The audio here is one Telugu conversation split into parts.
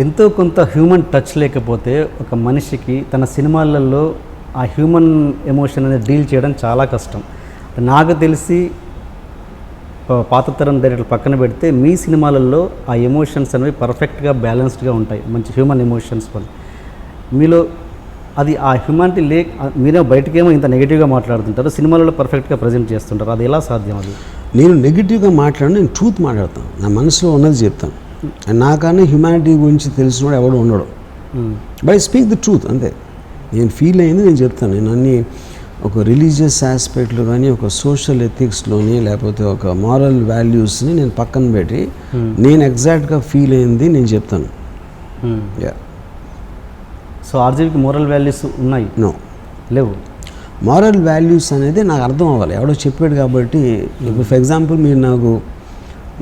ఎంతో కొంత హ్యూమన్ టచ్ లేకపోతే ఒక మనిషికి తన సినిమాలలో ఆ హ్యూమన్ ఎమోషన్ అనేది డీల్ చేయడం చాలా కష్టం. నాకు తెలిసి పాత తరం డైరెక్టర్ పక్కన పెడితే మీ సినిమాలలో ఆ ఎమోషన్స్ అనేవి పర్ఫెక్ట్గా బ్యాలెన్స్డ్గా ఉంటాయి, మంచి హ్యూమన్ ఎమోషన్స్ వల్ల. మీలో అది ఆ హ్యూమానిటీ మీరే బయటకేమో ఇంత నెగిటివ్గా మాట్లాడుతుంటారు, సినిమాలలో పర్ఫెక్ట్గా ప్రజెంట్ చేస్తుంటారు. అది ఎలా సాధ్యం? అది నేను నెగిటివ్గా నేను ట్రూత్ మాట్లాడతాను, నా మనసులో ఉన్నది చెప్తాను. నాకన్నా హ్యుమానిటీ గురించి తెలిసినోడు ఎవడు ఉండడు. బట్ స్పీక్ ద ట్రూత్ అంతే. నేను ఫీల్ అయింది నేను చెప్తాను. నేను అన్ని ఒక రిలీజియస్ ఆస్పెక్ట్లో కానీ, ఒక సోషల్ ఎథిక్స్లోని, లేకపోతే ఒక మారల్ వాల్యూస్ని నేను పక్కన పెట్టి నేను ఎగ్జాక్ట్గా ఫీల్ అయింది నేను చెప్తాను. సో ఆర్జీవికి మోరల్ వాల్యూస్ ఉన్నాయి? నో, లేవు. మారల్ వాల్యూస్ అనేది నాకు అర్థం అవ్వాలి, ఎవడో చెప్పాడు కాబట్టి. ఇప్పుడు ఫర్ ఎగ్జాంపుల్ మీరు నాకు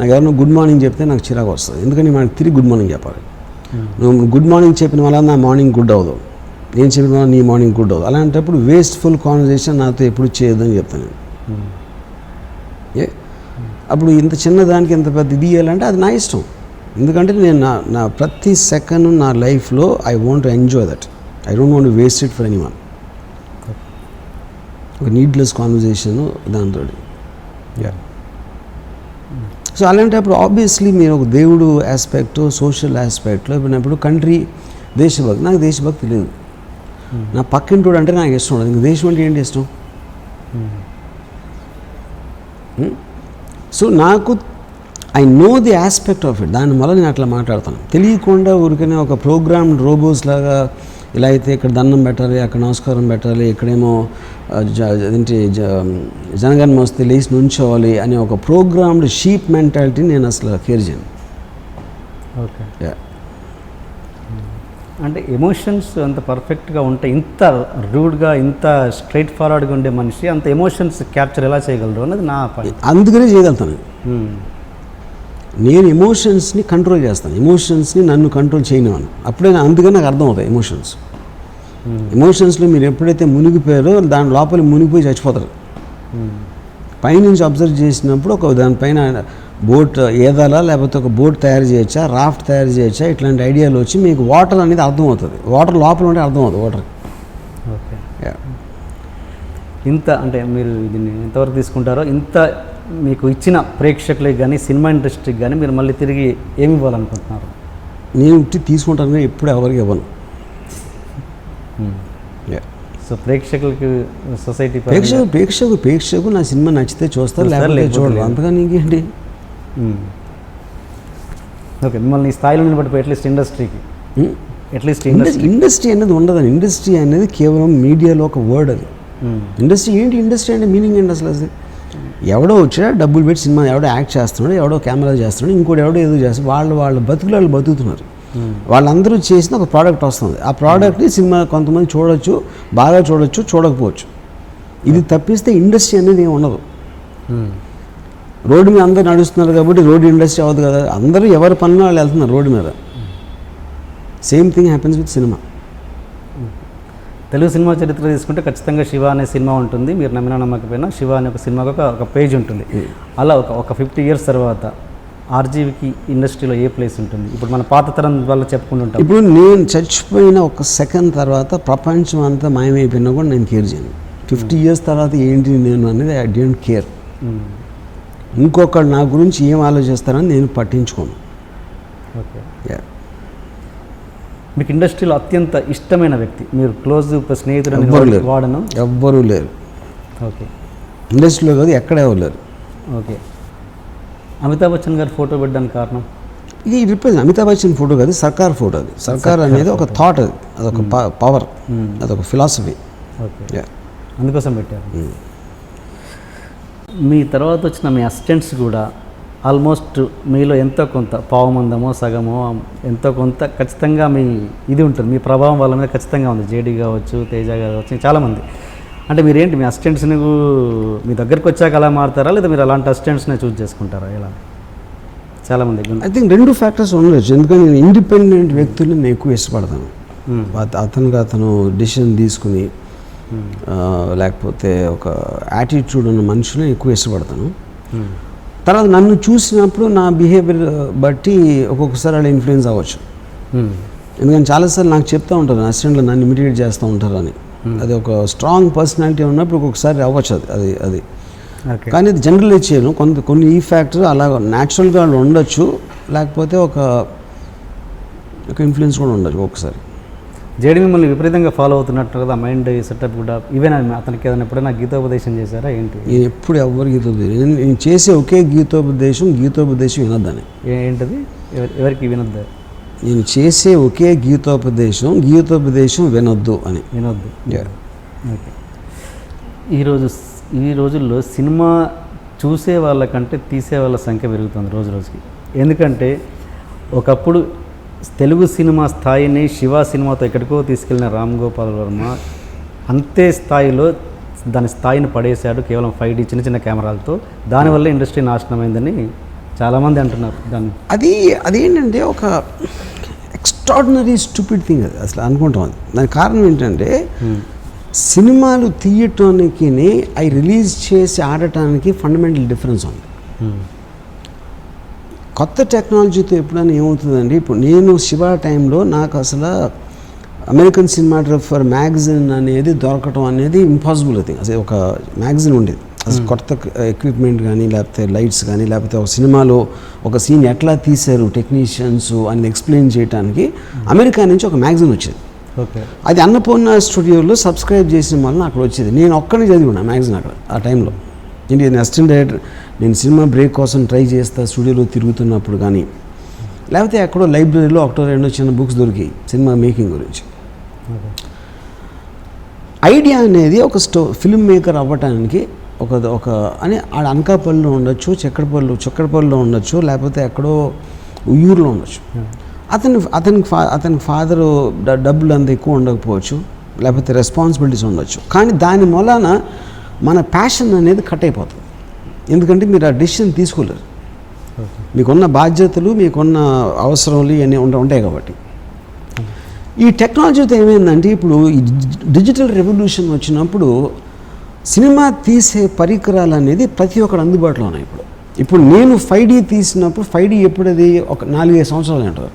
ఎవరైనా గుడ్ మార్నింగ్ చెప్తే నాకు చిరాకు వస్తుంది, ఎందుకని మనకి తిరిగి గుడ్ మార్నింగ్ చెప్పాలి. నువ్వు గుడ్ మార్నింగ్ చెప్పిన వల్ల నా మార్నింగ్ గుడ్ అవ్వదు, నేను చెప్పిన వల్ల నీ మార్నింగ్ గుడ్ అవ్వదు. అలాంటప్పుడు వేస్ట్ఫుల్ కాన్వర్జేషన్ నాతో ఎప్పుడు చేయొద్దని చెప్తాను నేను. అప్పుడు ఇంత చిన్నదానికి ఇంత పెద్ద ఇది ఇవ్వాలంటే అది నా ఇష్టం. ఎందుకంటే నేను నా ప్రతి సెకండ్ నా లైఫ్లో I want to enjoy that. I don't want to waste it for anyone. ఒక నీడ్లెస్ కాన్వర్జేషన్ దాంతో. సో అలాంటప్పుడు ఆబ్వియస్లీ మీరు ఒక దేవుడు ఆస్పెక్ట్, సోషల్ ఆస్పెక్ట్లో ఇప్పుడు కంట్రీ, దేశభక్తి. నాకు దేశభక్తి లేదు. నా పక్కింటోడు అంటే నాకు ఇష్టం ఉండదు. ఇంక దేశం అంటే ఏంటి ఇష్టం? సో నాకు I know the aspect of it. దానివల్ల నేను అట్లా మాట్లాడతాను. తెలియకుండా ఊరికనే ఒక ప్రోగ్రామ్ రోబోస్ లాగా ఇలా అయితే ఇక్కడ దండం పెట్టాలి, అక్కడ నమస్కారం పెట్టాలి, ఇక్కడేమో అదేంటి జనగణమన వస్తే లేచి నుంచోవాలి అనే ఒక ప్రోగ్రామ్డ్ షీప్ మెంటాలిటీ నేను అసలు కేర్ చేయను. ఓకే. అంటే ఎమోషన్స్ అంత పర్ఫెక్ట్గా ఉంటాయి, ఇంత రూడ్గా ఇంత స్ట్రైట్ ఫార్వర్డ్గా ఉండే మనిషి అంత ఎమోషన్స్ క్యాప్చర్ ఎలా చేయగలరు అన్నది నా పాయింట్. అందుకనే చేయగలుగుతాను నేను. ఎమోషన్స్ని కంట్రోల్ చేస్తాను, ఎమోషన్స్ని నన్ను కంట్రోల్ చేయనివాను. అప్పుడే అందుకని నాకు అర్థం అవుతాయి ఎమోషన్స్. ఎమోషన్స్లో మీరు ఎప్పుడైతే మునిగిపోయారో దాని లోపల మునిగిపోయి చచ్చిపోతారు. పైనుంచి అబ్జర్వ్ చేసినప్పుడు ఒక దానిపైన బోట్ ఏదాలా, లేకపోతే ఒక బోట్ తయారు చేయొచ్చా, రాఫ్ట్ తయారు చేయొచ్చా, ఇట్లాంటి ఐడియాలు వచ్చి మీకు వాటర్ అనేది అర్థమవుతుంది. వాటర్ లోపల ఉంటే అర్థమవుతుంది వాటర్. ఓకే. ఇంత అంటే మీరు దీన్ని ఎంతవరకు తీసుకుంటారో, ఇంత మీకు ఇచ్చిన ప్రేక్షకులకి కానీ సినిమా ఇండస్ట్రీకి కానీ మీరు మళ్ళీ తిరిగి ఏమి ఇవ్వాలనుకుంటున్నారు? నేను తీసుకుంటాను కానీ ఎప్పుడు ఎవరికి ఇవ్వను. సో ప్రేక్షకులకి, సొసైటీ ప్రేక్షకు నా సినిమా నచ్చితే చూస్తారు, లేకపోతే చూడరు. అంతగా నీకేంటి? ఓకే. మిమ్మల్ని ఈ స్థాయిలో నిలబడిపోయి అట్లీస్ట్ ఇండస్ట్రీకి ఇండస్ట్రీ అనేది ఉండదని. ఇండస్ట్రీ అనేది కేవలం మీడియాలో ఒక వర్డ్. అది ఇండస్ట్రీ ఏంటి? ఇండస్ట్రీ అంటే మీనింగ్ ఏంటి అసలు? అది ఎవడో వచ్చా డబ్బులు పెట్టి సినిమా ఎవడో యాక్ట్ చేస్తున్నాడు, ఎవడో కెమెరా చేస్తున్నాడు, ఇంకోటి ఎవడో ఏదో చేస్తాడు. వాళ్ళ బతుకులు వాళ్ళు బతుకుతున్నారు. వాళ్ళందరూ చేసిన ఒక ప్రోడక్ట్ వస్తుంది. ఆ ప్రోడక్ట్ని సినిమా కొంతమంది చూడొచ్చు, బాగా చూడొచ్చు, చూడకపోవచ్చు. ఇది తప్పిస్తే ఇండస్ట్రీ అనేది ఏమి ఉండదు. రోడ్డు మీద అందరూ నడుస్తున్నారు కాబట్టి రోడ్డు ఇండస్ట్రీ అవ్వదు కదా. అందరూ ఎవరి పనులు వాళ్ళు వెళ్తున్నారు రోడ్డు మీద. Same thing happens with cinema. Telugu cinema చరిత్ర తీసుకుంటే ఖచ్చితంగా శివ అనే సినిమా ఉంటుంది. మీరు నమ్మినా నమ్మకపోయినా శివ అనే ఒక సినిమాకి ఒక పేజ్ ఉంటుంది. అలా ఒక 50 years తర్వాత ఆర్జీవికి ఇండస్ట్రీలో ఏ ప్లేస్ ఉంటుంది? ఇప్పుడు మన పాత తరం వల్ల చెప్పుకుంటుంటాం. ఇప్పుడు నేను చచ్చిపోయిన ఒక సెకండ్ తర్వాత ప్రపంచం అంతా మాయమైపోయినా కూడా నేను కేర్ చేయను. 50 years తర్వాత ఏంటి నేను అనేది ఐ డోంట్ కేర్. ఇంకొకరు నా గురించి ఏం ఆలోచిస్తారని నేను పట్టించుకోను. ఓకే. మీకు ఇండస్ట్రీలో అత్యంత ఇష్టమైన వ్యక్తి, మీరు క్లోజ్ స్నేహితుడు వాడను? ఎవ్వరూ లేరు. ఓకే. ఇండస్ట్రీలో కాదు, ఎక్కడ ఎవరు లేరు. ఓకే. అమితాబ్ బచ్చన్ గారు ఫోటో పెట్టడానికి కారణం? ఇది రిప్రజెంట్ అమితాబ్ బచ్చన్ ఫోటో కాదు, సర్కార్ ఫోటో. అది సర్కార్ అనేది ఒక థాట్, అది అదొక పవర్, అదొక ఫిలాసఫీ. ఓకే. అందుకోసం పెట్టారు. మీ తర్వాత వచ్చిన మీ అసిస్టెంట్స్ కూడా ఆల్మోస్ట్ మీలో ఎంతో కొంత పావుమందమో సగమో ఎంతో కొంత ఖచ్చితంగా మీ ఇది ఉంటుంది, మీ ప్రభావం వాళ్ళ మీద ఖచ్చితంగా ఉంది. జేడీ కావచ్చు, తేజ కావచ్చు, చాలామంది. అంటే మీరేంటి మీ అసిస్టెంట్స్ని మీ దగ్గరికి వచ్చాక అలా మారుతారా, లేదా మీరు అలాంటి అసిస్టెంట్స్నే చూస్ చేసుకుంటారా? ఎలా? చాలామంది ఐ థింక్ 2 factors ఉండొచ్చు. ఎందుకంటే నేను ఇండిపెండెంట్ వ్యక్తుల్ని నేను ఎక్కువ ఇష్టపడతాను. అతను డిసిషన్ తీసుకుని లేకపోతే ఒక యాటిట్యూడ్ ఉన్న మనుషులను ఎక్కువ ఇష్టపడతాను. తర్వాత నన్ను చూసినప్పుడు నా బిహేవియర్ బట్టి ఒక్కొక్కసారి అలా ఇన్ఫ్లుయెన్స్ అవ్వచ్చు. ఎందుకంటే చాలాసార్లు నాకు చెప్తూ ఉంటారు అసిస్టెంట్లు నన్ను ఇమిడియేట్ చేస్తూ ఉంటారు అని. అది ఒక స్ట్రాంగ్ పర్సనాలిటీ ఉన్నప్పుడు ఒక్కొక్కసారి అవ్వచ్చు అది కానీ అది జనరలైజ్ చేయను. కొన్ని ఈ ఫ్యాక్టర్ అలా న్యాచురల్గా వాళ్ళు ఉండొచ్చు, లేకపోతే ఒక ఇన్ఫ్లుయెన్స్ కూడా ఉండొచ్చు ఒకసారి. జేడి మిమ్మల్ని విపరీతంగా ఫాలో అవుతున్నట్టు కదా, మైండ్ సెటప్ కూడా. ఈవెన్ అతనికి ఏదైనా ఎప్పుడైనా గీతోపదేశం చేశారా ఏంటి? నేను ఎప్పుడు ఎవరు గీతోపదేశం, నేను చేసే ఒకే గీతోపదేశం వినొద్దని. ఏంటది? ఎవరికి వినొద్దు? నేను చేసే ఒకే గీతోపదేశం వినొద్దు అని. వినొద్దు. ఓకే. ఈ రోజుల్లో సినిమా చూసే వాళ్ళకంటే తీసే వాళ్ళ సంఖ్య పెరుగుతుంది రోజు రోజుకి. ఎందుకంటే ఒకప్పుడు తెలుగు సినిమా స్థాయిని శివ సినిమాతో ఎక్కడికో తీసుకెళ్ళిన రామ్ గోపాల్ వర్మ అంతే స్థాయిలో దాని స్థాయిని పడేశాడు కేవలం 5D చిన్న కెమెరాలతో. దానివల్ల ఇండస్ట్రీ నాశనమైందని చాలామంది అంటున్నారు. అదేంటంటే ఒక ఎక్స్ట్రాడినరీ స్టూపిడ్ థింగ్ అది అసలు అనుకుంటాం. దాని కారణం ఏంటంటే సినిమాలు తీయటానికి అవి రిలీజ్ చేసి ఆడటానికి ఫండమెంటల్ డిఫరెన్స్ ఉంది. కొత్త టెక్నాలజీతో ఎప్పుడైనా ఏమవుతుందండి, ఇప్పుడు నేను శివ టైంలో నాకు అసలు అమెరికన్ సినిమాటోగ్రఫర్ మ్యాగజైన్ అనేది దొరకటం అనేది ఇంపాసిబుల్ థింగ్. అసలు ఒక మ్యాగజైన్ ఉండేది, అసలు కొత్త ఎక్విప్మెంట్ కానీ లేకపోతే లైట్స్ కానీ లేకపోతే ఒక సినిమాలో ఒక సీన్ ఎట్లా తీశారు టెక్నీషియన్స్ అని ఎక్స్ప్లెయిన్ చేయడానికి అమెరికా నుంచి ఒక మ్యాగజైన్ వచ్చేది. ఓకే. అది అన్నపూర్ణ స్టూడియోలో సబ్స్క్రైబ్ చేసిన వల్ల అక్కడ వచ్చేది. నేను ఒక్కడిని చదివినా మ్యాగజైన్ అక్కడ ఆ టైంలో. నేను అసిస్టెంట్ డైరెక్టర్, నేను సినిమా బ్రేక్ కోసం ట్రై చేస్తా స్టూడియోలో తిరుగుతున్నప్పుడు కానీ లేకపోతే ఎక్కడో లైబ్రరీలో ఒకటో రెండో చిన్న బుక్స్ దొరికాయి సినిమా మేకింగ్ గురించి. ఐడియా అనేది ఒక ఫిల్మ్ మేకర్ అవ్వటానికి ఒక అని ఆడ అనకాపల్లిలో ఉండొచ్చు, చక్కెరపల్లిలో ఉండొచ్చు, లేకపోతే ఎక్కడో ఉయ్యూరులో ఉండొచ్చు. అతనికి ఫాదరు డబ్బులు అంత ఎక్కువ ఉండకపోవచ్చు, లేకపోతే రెస్పాన్సిబిలిటీస్ ఉండొచ్చు. కానీ దాని మూలాన మన ప్యాషన్ అనేది కట్ అయిపోతుంది. ఎందుకంటే మీరు ఆ డెసిషన్ తీసుకోలేరు. మీకున్న బాధ్యతలు, మీకున్న అవసరాలు ఇవన్నీ ఉంటాయి కాబట్టి. ఈ టెక్నాలజీతో ఏమైందంటే ఇప్పుడు ఈ డిజిటల్ రెవల్యూషన్ వచ్చినప్పుడు సినిమా తీసే పరికరాలు అనేది ప్రతి ఒక్కరు అందుబాటులో ఉన్నాయి. ఇప్పుడు నేను 5D తీసినప్పుడు 5D ఎప్పుడది ఒక 4-5 సంవత్సరాలు అంటారు.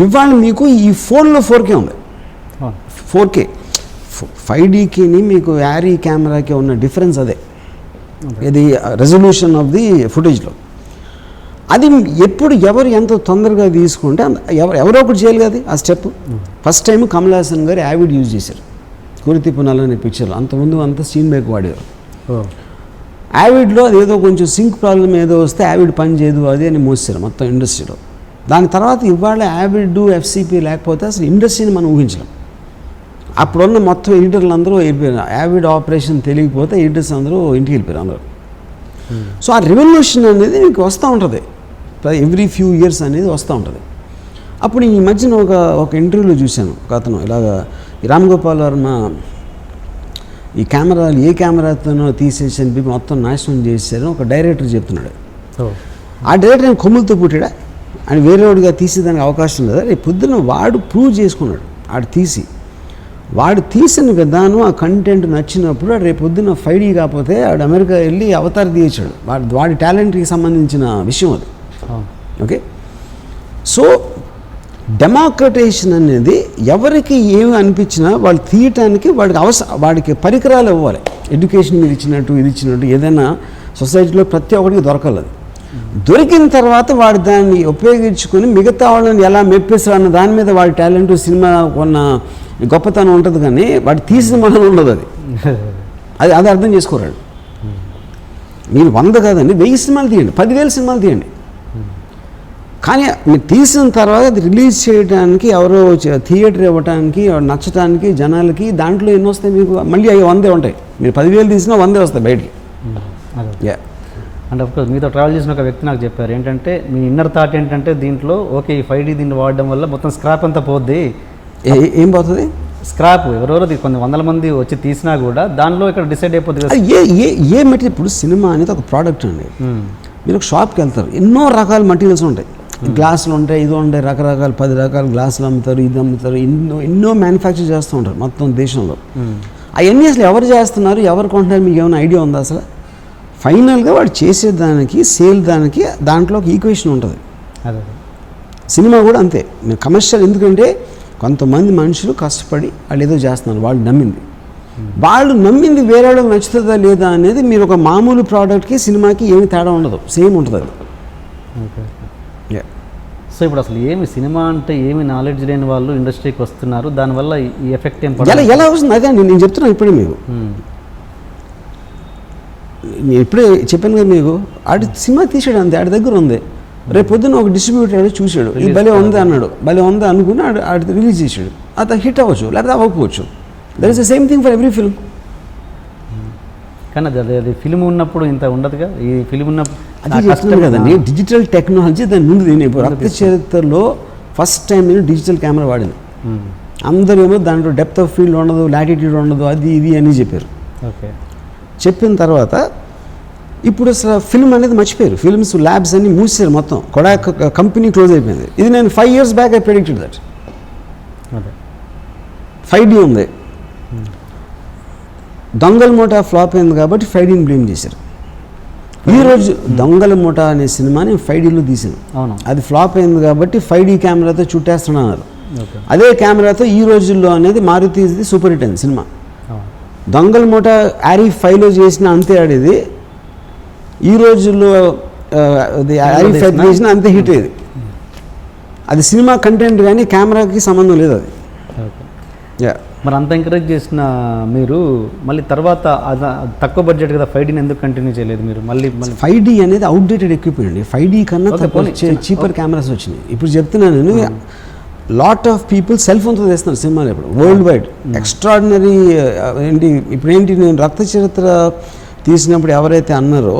ఇవాళ మీకు ఈ ఫోన్లో 4K ఉంది. 4K 5Dకి మీకు యారీ కెమెరాకి ఉన్న డిఫరెన్స్ అదే. ఇది రెజల్యూషన్ ఆఫ్ ది ఫుటేజ్లో. అది ఎప్పుడు ఎవరు ఎంత తొందరగా తీసుకుంటే ఎవరో ఒకటి చేయాలి కదా ఆ step. First time Kamal Haasan గారు యావిడ్ యూజ్ చేశారు కురితిపునాలు అనే పిక్చర్లో. అంతకుముందు అంతా సీన్ బ్రేక్ వాడేవారు. యావిడ్లో అదేదో కొంచెం సింక్ ప్రాబ్లం ఏదో వస్తే యావిడ్ పని చేయదు అది అని మోసారు మొత్తం ఇండస్ట్రీలో. దాని తర్వాత ఇవాళ యావిడ్ ఎఫ్సిపి లేకపోతే అసలు ఇండస్ట్రీని మనం ఊహించలేం. అప్పుడున్న మొత్తం ఎడిటర్లు అందరూ వెళ్ళిపోయారు. యావిడ్ ఆపరేషన్ తెలియకపోతే ఎడిటర్స్ అందరూ ఇంటికి వెళ్ళిపోయారు అందరూ. సో ఆ రెవల్యూషన్ అనేది మీకు వస్తూ ఉంటుంది, ఎవ్రీ ఫ్యూ ఇయర్స్ అనేది వస్తూ ఉంటుంది. అప్పుడు ఈ మధ్యన ఒక ఇంటర్వ్యూలో చూశాను, ఒక అతను ఇలాగా ఈ రామ్ గోపాల్ వర్మ ఈ కెమెరాలు ఏ కెమెరాతోనో తీసేసి అని మొత్తం నాశనం చేశారని ఒక డైరెక్టర్ చెప్తున్నాడు. ఆ డైరెక్టర్ నేను కొమ్ములతో పుట్టాడా అని వేరేవాడిగా తీసేదానికి అవకాశం లేదా? రేపు పొద్దున్న వాడు ప్రూవ్ చేసుకున్నాడు. వాడు తీసిన విధానం ఆ కంటెంట్ నచ్చినప్పుడు రేపు పొద్దున్న 5D కాకపోతే వాడు అమెరికా వెళ్ళి అవతార్ తీయచ్చాడు. వాడి టాలెంట్కి సంబంధించిన విషయం అది. ఓకే. సో డెమోక్రటైజేషన్ అనేది ఎవరికి ఏమి అనిపించినా వాళ్ళు తీయటానికి వాడికి పరికరాలు ఇవ్వాలి. ఎడ్యుకేషన్ మీరు ఇచ్చినట్టు ఇది ఇచ్చినట్టు ఏదైనా సొసైటీలో ప్రతి ఒక్కరికి దొరకాలి. దొరికిన తర్వాత వాడు దాన్ని ఉపయోగించుకొని మిగతా వాళ్ళని ఎలా మెప్పిస్తారు అన్న దాని మీద వాడి టాలెంట్ సినిమా కొన్న గొప్పతనం ఉంటుంది. కానీ వాడు తీసిన మనం ఉండదు. అది అర్థం చేసుకోరాడు. మీరు 100 కాదండి 1000 సినిమాలు తీయండి, 10,000 సినిమాలు తీయండి. కానీ మీరు తీసిన తర్వాత అది రిలీజ్ చేయడానికి ఎవరో థియేటర్ ఇవ్వడానికి నచ్చడానికి జనాలకి దాంట్లో ఎన్ని వస్తాయి మీకు? మళ్ళీ అవి 100 ఉంటాయి. మీరు 10,000 తీసినా 100 వస్తాయి బయటికి. అండ్ అఫ్కోర్స్ మీతో ట్రావెల్ చేసిన ఒక వ్యక్తి నాకు చెప్పారు ఏంటంటే మీ ఇన్నర్ థాట్ ఏంటంటే దీంట్లో ఓకే ఈ 5D దీన్ని వాడడం వల్ల మొత్తం స్క్రాప్ అంతా పోద్ది. ఏం పోతుంది? స్క్రాప్ ఎవరెవరో కొన్ని 100 మంది వచ్చి తీసినా కూడా దానిలో ఇక్కడ డిసైడ్ అయిపోతుంది. ఏ మెటీరియల్ ఇప్పుడు సినిమా అనేది ఒక ప్రోడక్ట్ అండి. మీరు ఒక షాప్కి వెళ్తారు, ఎన్నో రకాల మెటీరియల్స్ ఉంటాయి. గ్లాసులు ఉంటాయి, ఇది ఉంటాయి, రకరకాల 10 రకాల గ్లాసులు అమ్ముతారు, ఇది అమ్ముతారు, ఎన్నో మ్యానుఫ్యాక్చర్ చేస్తూ ఉంటారు మొత్తం దేశంలో. అవన్నీ అసలు ఎవరు చేస్తున్నారు, ఎవరు కొంటున్నారు, మీకు ఏమైనా ఐడియా ఉందా? అసలు ఫైనల్గా వాడు చేసేదానికి సేల్ దానికి దాంట్లో ఒక ఈక్వేషన్ ఉంటుంది. సినిమా కూడా అంతే. మీరు కమర్షియల్ ఎందుకంటే కొంతమంది మనుషులు కష్టపడి వాళ్ళు ఏదో చేస్తున్నారు, వాళ్ళు నమ్మింది వేరే వాళ్ళకి నచ్చుతుందా లేదా అనేది మీరు ఒక మామూలు ప్రోడక్ట్కి సినిమాకి ఏమి తేడా ఉండదు, సేమ్ ఉంటుంది అది. ఓకే. సో ఇప్పుడు అసలు ఏమి సినిమా అంటే ఏమి నాలెడ్జ్ లేని వాళ్ళు ఇండస్ట్రీకి వస్తున్నారు, దానివల్ల ఈ ఎఫెక్ట్ ఏం ఎలా వస్తుంది అదే నేను చెప్తున్నాను ఇప్పుడే మీకు. నేను ఇప్పుడే చెప్పాను కదా మీకు, ఆడి సినిమా తీసాడు అంతే, ఆడి దగ్గర ఉంది. రేపు పొద్దున్న ఒక డిస్ట్రిబ్యూటర్ చూశాడు, ఇది భలే ఉంది అన్నాడు, భలే ఉంది అనుకుని ఆడి రిలీజ్ చేశాడు. అది హిట్ అవ్వచ్చు లేకపోతే అవ్వకపోవచ్చు. That is the same thing for every film. కానీ అది ఫిల్మ్ ఉన్నప్పుడు ఇంత ఉండదుగా, ఈ ఫిల్మ్ ఉన్నప్పుడు అది కష్టం కదండి. డిజిటల్ టెక్నాలజీ దాని ముందు నేను ఇప్పుడు రక్త చరిత్రలో ఫస్ట్ టైం నేను డిజిటల్ కెమెరా వాడింది. అందరూ ఏమో దాంట్లో డెప్త్ ఆఫ్ ఫీల్డ్ ఉండదు, లాటిట్యూడ్ ఉండదు, అది ఇది అని చెప్పారు. ఓకే. చెప్పిన తర్వాత ఇప్పుడు అసలు ఫిల్మ్ అనేది మర్చిపోయారు. ఫిల్మ్స్ ల్యాబ్స్ అన్ని మూసేశారు మొత్తం. కొడాక్ కంపెనీ క్లోజ్ అయిపోయింది. ఇది నేను 5 years back I predicted that. అదే 5D ఉంది. దొంగల మూట ఫ్లాప్ అయింది కాబట్టి 5Dని బ్లేమ్ చేశారు. ఈరోజు దొంగల మూట అనే సినిమాని 5Dలో తీసాను. అవును, అది ఫ్లాప్ అయింది కాబట్టి 5D కెమెరాతో చుట్టేస్తున్నారు. అదే కెమెరాతో ఈ రోజుల్లో అనేది మారుతీది సూపర్ హిట్ అయింది సినిమా. దొంగల మూట ఆరిఫ్ 5లో చేసిన అంతే ఆడేది, ఈ రోజుల్లో ఆరిఫ్ 5 చేసిన అంతే హిట్ అయ్యేది. అది సినిమా కంటెంట్ కానీ కెమెరాకి సంబంధం లేదు అది. మరి అంత ఎంకరేజ్ చేసిన మీరు మళ్ళీ తర్వాత తక్కువ బడ్జెట్ కదా 5Dని ఎందుకు కంటిన్యూ చేయలేదు మీరు? మళ్ళీ 5D అనేది అవుట్డేటెడ్ ఎక్విప్మెంట్ అండి. 5D కన్నా చీపర్ కెమెరాస్ వచ్చినాయి. ఇప్పుడు చెప్తున్నాను నేను, లాట్ ఆఫ్ పీపుల్ సెల్ ఫోన్తో చేస్తున్నారు సినిమాలు ఇప్పుడు వరల్డ్ వైడ్. ఎక్స్ట్రాడినరీ ఏంటి ఇప్పుడు ఏంటి, నేను రక్త చరిత్ర తీసినప్పుడు ఎవరైతే అన్నారో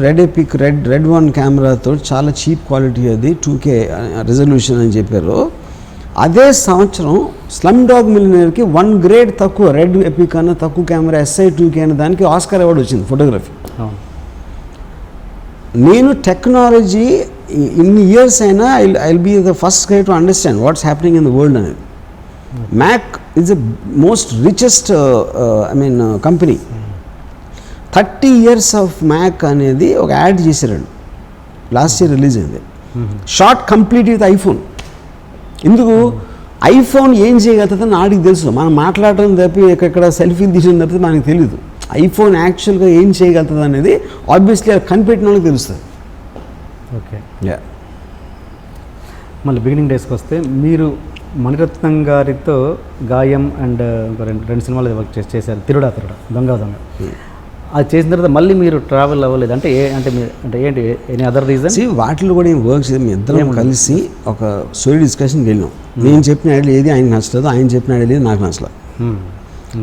రెడ్ ఎపిక్ రెడ్ 1 కెమెరాతో చాలా చీప్ క్వాలిటీ అది 2K రెజల్యూషన్ అని చెప్పారు. అదే సంవత్సరం స్లమ్ డాగ్ మిలియనీర్కి 1 grade తక్కువ రెడ్ ఎపిక్ అన్న తక్కువ కెమెరా SI2K అనే దానికి ఆస్కార్ అవార్డు వచ్చింది ఫోటోగ్రఫీ. నేను టెక్నాలజీ ఇన్ని ఇయర్స్ అయినా I will be the first guy to understand what's happening in the world అనేది. Mac is the most richest company. 30 years of Mac అనేది ఒక యాడ్ చేశారండి, లాస్ట్ ఇయర్ రిలీజ్ అయింది. Short complete with iPhone. ఎందుకు ఐఫోన్ ఏం చేయగలుగుతుందని ఆడికి తెలుసు, మనం మాట్లాడటం తప్పి ఎక్కడ సెల్ఫీలు తీయడం తప్పితే మనకు తెలియదు. ఐఫోన్ యాక్చువల్గా ఏం చేయగలుగుతుంది అనేది ఆబ్వియస్లీ కనిపెట్టిన వాళ్ళకి తెలుస్తుంది. ఓకే. మళ్ళీ బిగినింగ్ డేస్కి వస్తే మీరు మణిరత్నం గారితో గాయం అండ్ రెండు సినిమాలు వర్క్ చేశారు, తిరుడా దొంగ. అది చేసిన తర్వాత మళ్ళీ మీరు ట్రావెల్ అవ్వలేదు అంటే ఏంటి ఎనీ అదర్ రీజన్? వాటిలో కూడా ఏం వర్క్ చేసి ఇద్దరం కలిసి ఒక సోరీ డిస్కషన్కి వెళ్ళాం. నేను చెప్పిన ఐడియా ఏది ఆయనకు నచ్చలేదు, ఆయన చెప్పిన ఐడియా నాకు నచ్చలేదు.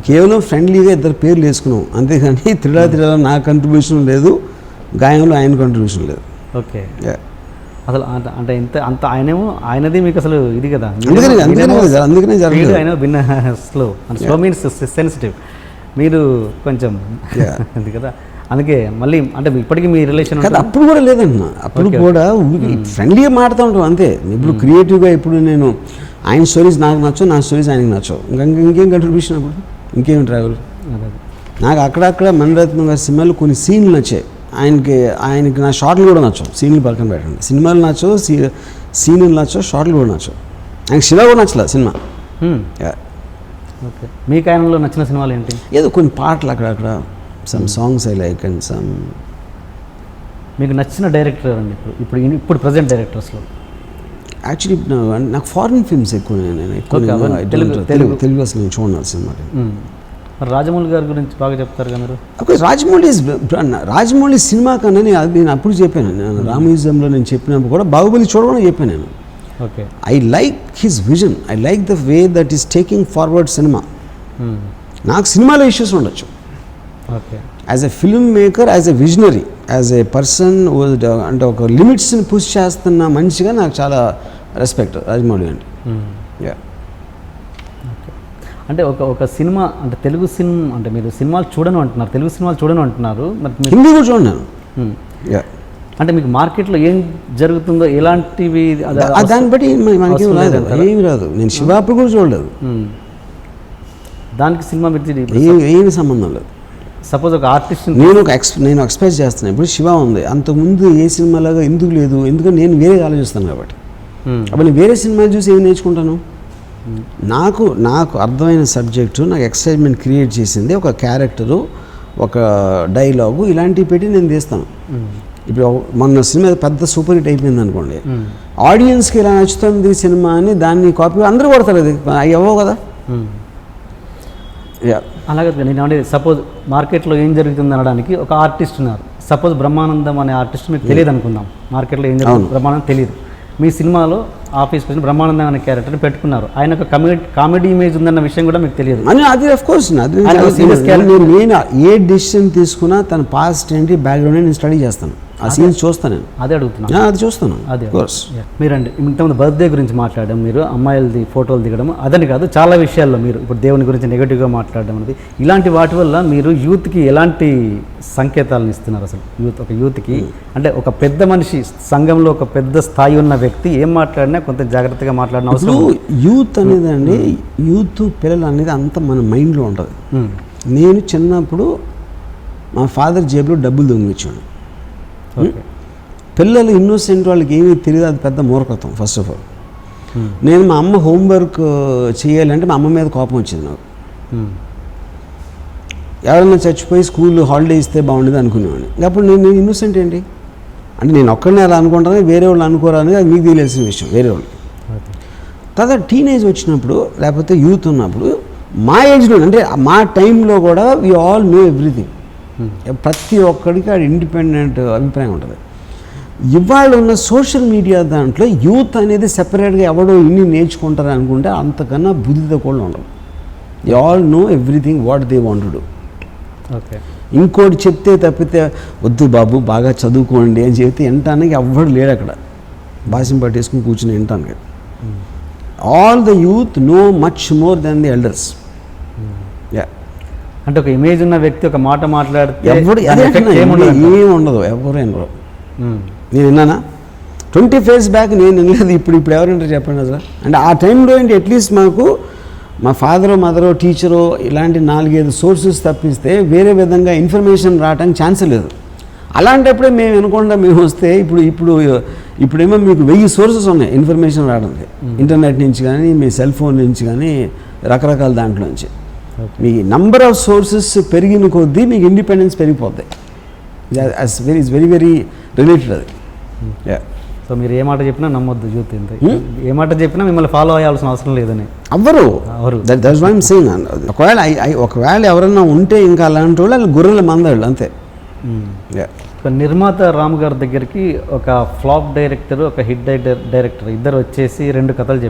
కేవలం ఫ్రెండ్లీగా ఇద్దరు పేర్లు వేసుకున్నాం అంతేగాని తిరుడా నా కంట్రిబ్యూషన్ లేదు, గాయంలో ఆయన కంట్రిబ్యూషన్ లేదు. ఓకే. అసలు అంటే అంత ఆయనది మీకు అసలు ఇది కదా, అందుకనే జరగలేదు. ఆయన భిన్న స్లో మీన్స్ సెన్సిటివ్, మీరు కొంచెం అది కదా, అందుకే మళ్ళీ అంటే ఇప్పటికీ మీ రిలేషన్ కదా. అప్పుడు కూడా లేదన్నా, అప్పుడు కూడా ఫ్రెండ్లీగా మాడుతూ ఉంటాం అంతే. ఇప్పుడు క్రియేటివ్గా ఇప్పుడు నేను ఆయన స్టోరీస్ నాకు నచ్చవు, నా స్టోరీస్ ఆయనకి నచ్చవు, ఇంకేం కంట్రిబ్యూషన్ అప్పుడు ఇంకేం ట్రావెల్. నాకు అక్కడక్కడ మణిరత్నం గారి సినిమాలు కొన్ని సీన్లు నచ్చాయి, ఆయనకి నా షార్ట్లు కూడా నచ్చవు. సీన్లు పక్కన పెట్టండి, సినిమాలు నచ్చవు, సీన్లు నచ్చవు, షార్ట్లు కూడా నచ్చవు. ఆయనకి శివ కూడా నచ్చలేదు సినిమా. ఓకే. మీకు ఆయనలో నచ్చిన సినిమాలు ఏంటి? ఏదో కొన్ని పాటలు అక్కడక్కడ some songs I like and some. మీకు నచ్చిన డైరెక్టర్ అండి ఇప్పుడు ప్రజెంట్ డైరెక్టర్స్లో? యాక్చువల్లీ నాకు ఫారిన్ ఫిల్మ్స్ ఎక్కువ, తెలుగు అసలు నేను చూడను సినిమాలు. రాజమౌళి గారి గురించి బాగా చెప్తారు కదా మీరు? ఓకే. రాజమౌళి సినిమా కన్నా నేను అప్పుడు చెప్పాను, రామ్యూజియంలో నేను చెప్పినప్పుడు కూడా బాహుబలి చూడమని చెప్పాను నేను. Okay. I like his vision, I like the way that is taking forward cinema. నాకు సినిమాలో ఇష్యూస్ ఉండొచ్చు, okay, as a film maker, as a visionary, as a person అంటే ఒక లిమిట్స్ని పుష్ చేస్తున్న మనిషిగా నాకు చాలా రెస్పెక్ట్ రాజమౌళి అంటే. అంటే ఒక సినిమా అంటే తెలుగు సినిమా అంటే మీరు సినిమాలు చూడను అంటున్నారు, తెలుగు సినిమాలు చూడను అంటున్నారు, మరి హిందీ కూడా చూడను. అంటే మీకు మార్కెట్లో ఏం జరుగుతుందో ఎలాంటివి దాన్ని బట్టి మనకి ఏమి రాదు. నేను శివాపు కూడా చూడలేదు, దానికి సినిమా ఏమి సంబంధం లేదు. సపోజ్ ఒక ఆర్టిస్ట్ నేను ఎక్స్ప్రెస్ చేస్తాను. ఇప్పుడు శివ ఉంది, అంతకుముందు ఏ సినిమాలాగా ఎందుకు లేదు, ఎందుకంటే నేను వేరే ఆలోచిస్తాను కాబట్టి. అప్పుడు నేను వేరే సినిమా చూసి ఏమి నేర్చుకుంటాను? నాకు అర్థమైన సబ్జెక్టు, నాకు ఎక్సైట్మెంట్ క్రియేట్ చేసింది ఒక క్యారెక్టరు, ఒక డైలాగు, ఇలాంటివి పెట్టి నేను తీస్తాను. ఇప్పుడు మొన్న సినిమా పెద్ద సూపర్ హిట్ అయిపోయింది అనుకోండి, ఆడియన్స్కి ఇలా నచ్చుతుంది సినిమా అని దాన్ని కాపీ అందరూ కొడతారు, అది అవ్వవు కదా. అలాగే నేను అనేది సపోజ్ మార్కెట్లో ఏం జరుగుతుంది అనడానికి ఒక ఆర్టిస్ట్ ఉన్నారు. సపోజ్ బ్రహ్మానందం అనే ఆర్టిస్ట్ మీకు తెలియదు అనుకుందాం, మార్కెట్లో ఏం జరుగుతుంది బ్రహ్మానందం తెలియదు. మీ సినిమాలో ఆఫీస్ person బ్రహ్మానందం అనే క్యారెక్టర్ని పెట్టుకున్నారు, ఆయన ఒక కామెడీ ఇమేజ్ ఉందన్న విషయం కూడా మీకు తెలియదు. అని అది ఆఫ్ కోర్స్ నేను ఏ డిసిషన్ తీసుకున్నా తన పాస్ట్ ఏంటి బ్యాక్గ్రౌండ్ నేను స్టడీ చేస్తాను, ఆ సీన్స్ చూస్తాను నేను, అదే అడుగుతున్నాను. అది చూస్తాను. అదే మీరండి ఇంతకుముందు బర్త్డే గురించి మాట్లాడడం, మీరు అమ్మాయిలది ఫోటోలు దిగడం, అదని కాదు చాలా విషయాల్లో మీరు ఇప్పుడు దేవుని గురించి నెగిటివ్గా మాట్లాడడం అనేది, ఇలాంటి వాటి వల్ల మీరు యూత్కి ఎలాంటి సంకేతాలను ఇస్తున్నారు అసలు? ఒక యూత్కి అంటే ఒక పెద్ద మనిషి సంఘంలో ఒక పెద్ద స్థాయి ఉన్న వ్యక్తి ఏం మాట్లాడినా కొంత జాగ్రత్తగా మాట్లాడిన అవసరం. యూత్ అనేది అండి, యూత్ పిల్లలు అనేది అంత మన మైండ్లో ఉంటుంది. నేను చిన్నప్పుడు మా ఫాదర్ జేబులో డబ్బులు దొంగిలించాను. పిల్లలు ఇన్నోసెంట్, వాళ్ళకి ఏమీ తెలియదు, అది పెద్ద మూర్ఖత్వం. ఫస్ట్ ఆఫ్ ఆల్ నేను మా అమ్మ హోంవర్క్ చేయాలంటే మా అమ్మ మీద కోపం వచ్చింది నాకు. ఎవరైనా చచ్చిపోయి స్కూల్ హాలిడే ఇస్తే బాగుండేది అనుకునేవాడిని. అప్పుడు నేను ఇన్నోసెంట్ ఏంటి అంటే నేను ఒక్కడనే అలా అనుకుంటాను, వేరే వాళ్ళు అనుకోరా అనేది అది మీకు తెలియాల్సిన విషయం, వేరే వాళ్ళు. తర్వాత టీనేజ్ వచ్చినప్పుడు లేకపోతే యూత్ ఉన్నప్పుడు మా ఏజ్లో అంటే మా టైంలో కూడా వీ ఆల్ నో ఎవ్రీథింగ్. ప్రతి ఒక్కడికి అది ఇండిపెండెంట్ అభిప్రాయం ఉంటుంది. ఇవాళ ఉన్న సోషల్ మీడియా దాంట్లో యూత్ అనేది సెపరేట్గా ఎవడో ఇన్ని నేర్చుకుంటారు అనుకుంటే అంతకన్నా బుద్ధితో కూడా ఉండదు. You all know everything what they want to do. Okay, ఇంకోటి చెప్తే తప్పితే వద్దు బాబు బాగా చదువుకోండి అని చెప్తే వినటానికి ఎవ్వడు లేడు అక్కడ, భాషను పట్టేసుకుని కూర్చుని వినటానికి. All the youth know much more then the elders. అంటే ఒక ఇమేజ్ ఉన్న వ్యక్తి ఒక మాట మాట్లాడితే ఏముండదు, ఎవరు వినరు. నేను విన్నానా 20 years బ్యాక్ నేను వినలేదు, ఇప్పుడు ఎవరంటారు చెప్పండి అసలు. అంటే ఆ టైంలో ఏంటి అట్లీస్ట్ మాకు మా ఫాదరో మదరో టీచరో ఇలాంటి 4-5 సోర్సెస్ తప్పిస్తే వేరే విధంగా ఇన్ఫర్మేషన్ రావడానికి ఛాన్స్ లేదు. అలాంటప్పుడే మేము వినకుండా మేము వస్తే ఇప్పుడేమో మీకు 1000 సోర్సెస్ ఉన్నాయి ఇన్ఫర్మేషన్ రావడానికి, ఇంటర్నెట్ నుంచి కానీ మీ సెల్ ఫోన్ నుంచి కానీ రకరకాల దాంట్లో నుంచి. మీ నంబర్ ఆఫ్ సోర్సెస్ పెరిగిన కొద్దీ మీకు ఇండిపెండెన్స్ పెరిగిపోద్ది. ఇట్స్ వెరీ వెరీ రిలేటెడ్ అది. సో మీరు ఏ మాట చెప్పినా నమ్మొద్దు యూత్, ఇంత ఏ మాట చెప్పినా మిమ్మల్ని ఫాలో అయ్యాల్సిన అవసరం లేదని అవ్వరు. That's why I'm saying. ఒకవేళ ఎవరైనా ఉంటే ఇంకా అలాంటి వాళ్ళు గొర్రెల మందాళ్ళు అంతే. నిర్మాత రాము గారి దగ్గరికి ఒక ఫ్లాప్ డైరెక్టర్, ఒక హిట్ డైరెక్టర్ ఇద్దరు వచ్చేసి 2 కథలు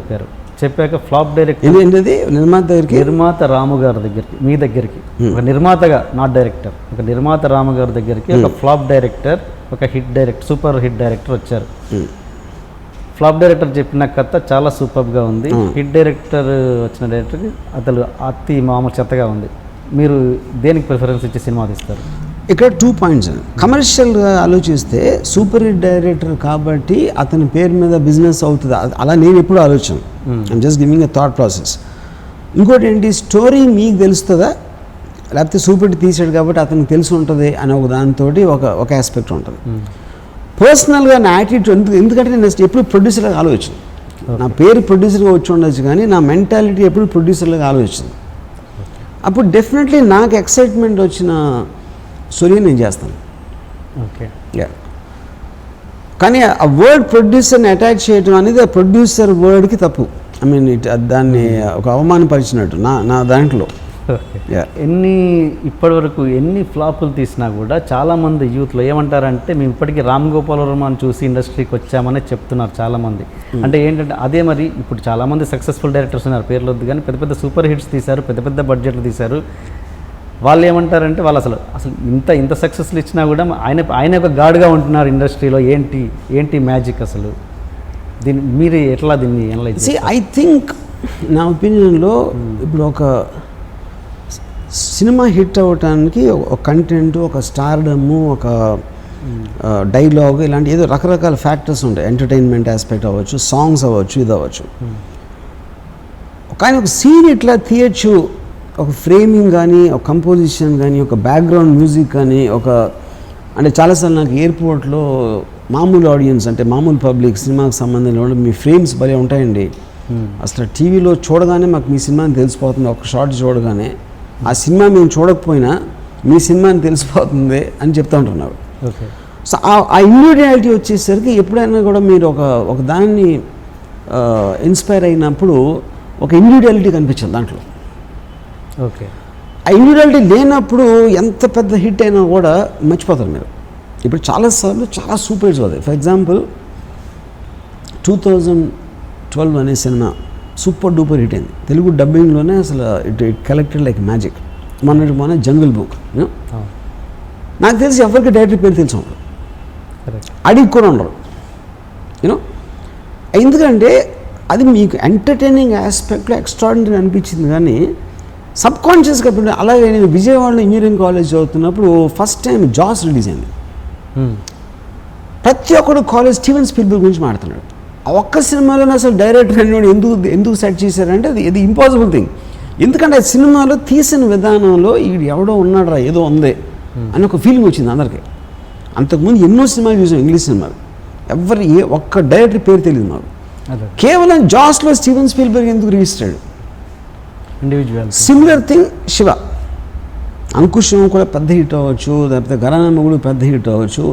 చెప్పాక ఫ్లాప్ డైరెక్టర్ ఏంటది నిర్మాత రాము గారి దగ్గరికి, మీ దగ్గరికి ఒక నిర్మాతగా నాట్ డైరెక్టర్, ఒక నిర్మాత రాము గారి దగ్గరికి ఒక ఫ్లాప్ డైరెక్టర్, ఒక hit director, super hit director వచ్చారు. ఫ్లాప్ డైరెక్టర్ చెప్పిన కథ చాలా సూపర్గా ఉంది, హిట్ డైరెక్టర్ వచ్చిన డైరెక్టర్కి అతను అతి మామూలు చెత్తగా ఉంది. మీరు దేనికి ప్రిఫరెన్స్ ఇచ్చి సినిమా తీస్తారు? ఇక్కడ 2 points. కమర్షియల్గా ఆలోచిస్తే సూపర్ హిట్ డైరెక్టర్ కాబట్టి అతని పేరు మీద బిజినెస్ అవుతుంది, అలా నేను ఎప్పుడు ఆలోచన. I'm just giving a thought process. ఇంకోటి ఏంటి, స్టోరీ మీకు తెలుస్తుందా లేకపోతే సూపర్ హిట్ తీసాడు కాబట్టి అతనికి తెలిసి ఉంటుంది అనే ఒక దాంతో ఒక ఆస్పెక్ట్ ఉంటుంది. పర్సనల్గా నా యాటిట్యూడ్ ఎందుకంటే నేను ఎప్పుడు ప్రొడ్యూసర్గా ఆలోచించను. నా పేరు ప్రొడ్యూసర్గా వచ్చి ఉండొచ్చు కానీ నా మెంటాలిటీ ఎప్పుడు ప్రొడ్యూసర్గా ఆలోచించను. అప్పుడు డెఫినెట్లీ నాకు ఎక్సైట్మెంట్ వచ్చిన స్టోరీ నేను చేస్తాను. ఓకే, కానీ ఆ వర్డ్ ప్రొడ్యూసర్ని అటాచ్ చేయడం అనేది ఆ ప్రొడ్యూసర్ వర్డ్కి తప్పు. ఐ మీన్ దాన్ని ఒక అవమానపరిచినట్టు నా దాంట్లో. ఇప్పటివరకు ఎన్ని ఫ్లాపులు తీసినా కూడా చాలామంది యూత్లో ఏమంటారంటే మేము ఇప్పటికీ రామ్ గోపాల్ వర్మని చూసి ఇండస్ట్రీకి వచ్చామని చెప్తున్నారు చాలామంది. అంటే ఏంటంటే అదే మరి ఇప్పుడు చాలామంది సక్సెస్ఫుల్ డైరెక్టర్స్ ఉన్నారు, పేర్లు వద్దు కానీ పెద్ద పెద్ద సూపర్ హిట్స్ తీశారు, పెద్ద పెద్ద బడ్జెట్లు తీశారు. వాళ్ళు ఏమంటారంటే వాళ్ళు అసలు ఇంత సక్సెస్లు ఇచ్చినా కూడా ఆయన ఒక గాడ్గా ఉంటున్నారు ఇండస్ట్రీలో, ఏంటి మ్యాజిక్ అసలు? మీరు ఎట్లా దీన్ని అనలైజ్ చేస్తారు? ఐ థింక్ నా ఒపీనియన్లో ఇప్పుడు ఒక సినిమా హిట్ అవ్వటానికి ఒక కంటెంట్, ఒక స్టార్డమ్, ఒక డైలాగ్, ఇలాంటి ఏదో రకరకాల ఫ్యాక్టర్స్ ఉంటాయి. ఎంటర్టైన్మెంట్ ఆస్పెక్ట్ అవ్వచ్చు, సాంగ్స్ అవ్వచ్చు, ఇది అవ్వచ్చు. కానీ ఒక సీన్ ఇట్లా తీయచ్చు ఒక ఫ్రేమింగ్ కానీ, ఒక కంపోజిషన్ కానీ, ఒక బ్యాక్గ్రౌండ్ మ్యూజిక్ కానీ, అంటే చాలాసార్లు నాకు ఎయిర్పోర్ట్లో మామూలు ఆడియన్స్ అంటే మామూలు పబ్లిక్ సినిమాకి సంబంధించిన వాళ్ళు మీ ఫ్రేమ్స్ భలే ఉంటాయండి, అసలు టీవీలో చూడగానే మాకు మీ సినిమాని తెలిసిపోతుంది, ఒక షార్ట్ చూడగానే ఆ సినిమా మేము చూడకపోయినా మీ సినిమాని తెలిసిపోతుంది అని చెప్తూ ఉంటున్నారు. ఓకే. సో ఆ ఇండివిజువాలిటీ వచ్చేసరికి ఎప్పుడైనా కూడా మీరు ఒక దాన్ని ఇన్స్పైర్ అయినప్పుడు ఒక ఇండివిజువాలిటీ కనిపించింది దాంట్లో. ఓకే. ఆ ఇండివిజువాలిటీ లేనప్పుడు ఎంత పెద్ద హిట్ అయినా కూడా మర్చిపోతారు మీరు. ఇప్పుడు చాలాసార్లు చాలా సూపర్ హిట్స్ అవుతాయి. ఫర్ ఎగ్జాంపుల్ 2012 అనే సినిమా సూపర్ డూపర్ హిట్ అయింది. తెలుగు డబ్బింగ్లోనే అసలు ఇట్ కలెక్టెడ్ లైక్ మ్యాజిక్. మొన్న జంగిల్ బుక్. నాకు తెలిసి ఎవరికి డైరెక్టర్ పేరు తెలిసి ఉండరు, అడిగి కూడా ఉండరు, యూనో. ఎందుకంటే అది మీకు ఎంటర్టైనింగ్ ఆస్పెక్ట్లో ఎక్స్ట్రాడినరీ అనిపించింది. కానీ సబ్ కాన్షియస్గా అలాగే నేను విజయవాడలో ఇంజనీరింగ్ కాలేజ్ చదువుతున్నప్పుడు ఫస్ట్ టైం జాస్ రిలీజ్ అయింది. ప్రతి ఒక్కడు కాలేజ్ స్టీవెన్ స్పీల్బర్గ్ గురించి మాట్లాడుతున్నాడు. ఆ ఒక్క సినిమాలోనే అసలు డైరెక్టర్ అనేవాడు ఎందుకు సెట్ చేశారంటే అది ఇంపాసిబుల్ థింగ్. ఎందుకంటే ఆ సినిమాలో తీసిన విధానంలో ఈడు ఎవడో ఉన్నాడురా, ఏదో ఉంది అని ఒక ఫీలింగ్ వచ్చింది అందరికీ. అంతకుముందు ఎన్నో సినిమాలు చూసాం, ఇంగ్లీష్ సినిమాలు, ఒక్క డైరెక్టర్ పేరు తెలియదు మాకు. కేవలం జాస్లో స్టీవెన్ స్పీల్బర్గ్ ఎందుకు registered. Individual similar thing Shiva. Ankusham కూడా పెద్ద హిట్ అవ్వచ్చు, లేకపోతే గరానా మొగుడు పెద్ద హిట్ అవ్వచ్చు.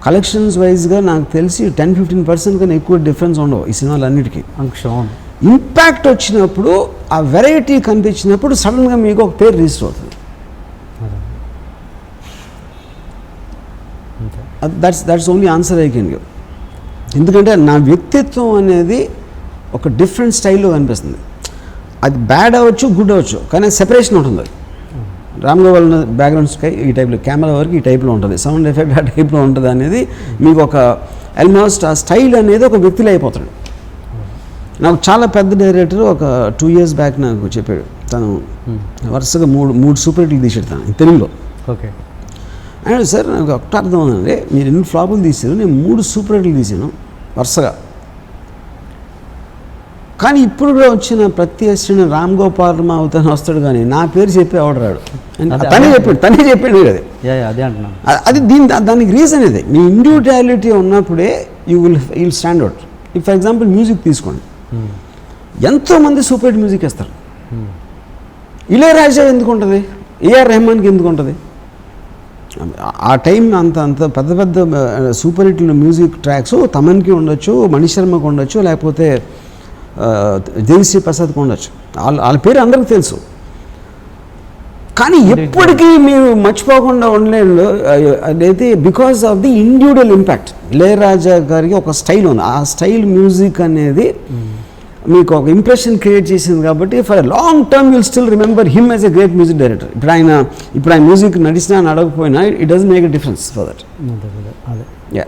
కలెక్షన్స్ వైజ్గా నాకు తెలిసి 10-15% కన్నా ఎక్కువ డిఫరెన్స్ ఉండవు ఈ సినిమాలు అన్నిటికీ. అంకుశం ఇంపాక్ట్ వచ్చినప్పుడు, ఆ వెరైటీ కనిపించినప్పుడు సడన్గా మీకు ఒక పేరు రిజిస్టర్ అవుతుంది. That's only answer I can give. ఎందుకంటే నా వ్యక్తిత్వం అనేది ఒక డిఫరెంట్ స్టైల్లో కనిపిస్తుంది. అది బ్యాడ్ అవ్వచ్చు, గుడ్ అవ్వచ్చు, కానీ సెపరేషన్ ఉంటుంది. రామ్ గోపాల్ బ్యాక్గ్రౌండ్ స్కై ఈ టైప్లో, కెమెరా వరకు ఈ టైప్లో ఉంటుంది, సౌండ్ ఎఫెక్ట్ ఆ టైప్లో ఉంటుంది అనేది మీకు ఒక ఆల్మోస్ట్ ఆ స్టైల్ అనేది ఒక వ్యక్తిలో అయిపోతాడు. నాకు చాలా పెద్ద డైరెక్టర్ ఒక 2 years బ్యాక్ నాకు చెప్పాడు. తను వరుసగా మూడు సూపర్ హిట్లు తీసాడు తను తెలుగులో. ఓకే. అంటే సార్ నాకు ఒకటి అర్థం ఉందండి, మీరు ఎన్ని ఫ్లాపులు తీసారు, నేను 3 సూపర్ హిట్లు తీసాను వరుసగా. కానీ ఇప్పుడు వచ్చిన ప్రతి అసిస్టెంట్ రామ్ గోపాల్ వర్మ అవుతాను వస్తాడు, కానీ నా పేరు చెప్పి ఎవడరాడు. తనే చెప్పాడు కదా. అదే అంటున్నాను. అది దానికి రీజన్ ఇదే, మీ ఇండివిజువాలిటీ ఉన్నప్పుడే you will stand out. For example music తీసుకోండి, ఎంతోమంది సూపర్ హిట్ మ్యూజిక్ వేస్తారు. ఇళయరాజా ఎందుకు ఉంటుంది, ఏఆర్ రెహమాన్కి ఎందుకు ఉంటుంది? ఆ టైం అంత పెద్ద సూపర్ హిట్ మ్యూజిక్ ట్రాక్స్ తమన్కి ఉండొచ్చు, మణిశర్మకి ఉండొచ్చు, లేకపోతే దేవిశ్రీ ప్రసాద్కి ఉండొచ్చు. వాళ్ళ పేరు అందరికీ తెలుసు. కానీ ఎప్పటికీ మీరు మర్చిపోకుండా ఉండలేదు అదైతే because of the individual impact. Ilaiyaraaja గారికి ఒక స్టైల్ ఉంది, ఆ స్టైల్ మ్యూజిక్ అనేది మీకు ఒక ఇంప్రెషన్ క్రియేట్ చేసింది. కాబట్టి for a long term will still remember him as a great music director. ఇప్పుడు ఆయన మ్యూజిక్ నడిచినా నడకపోయినా it doesn't make a difference for that. అదే. యా.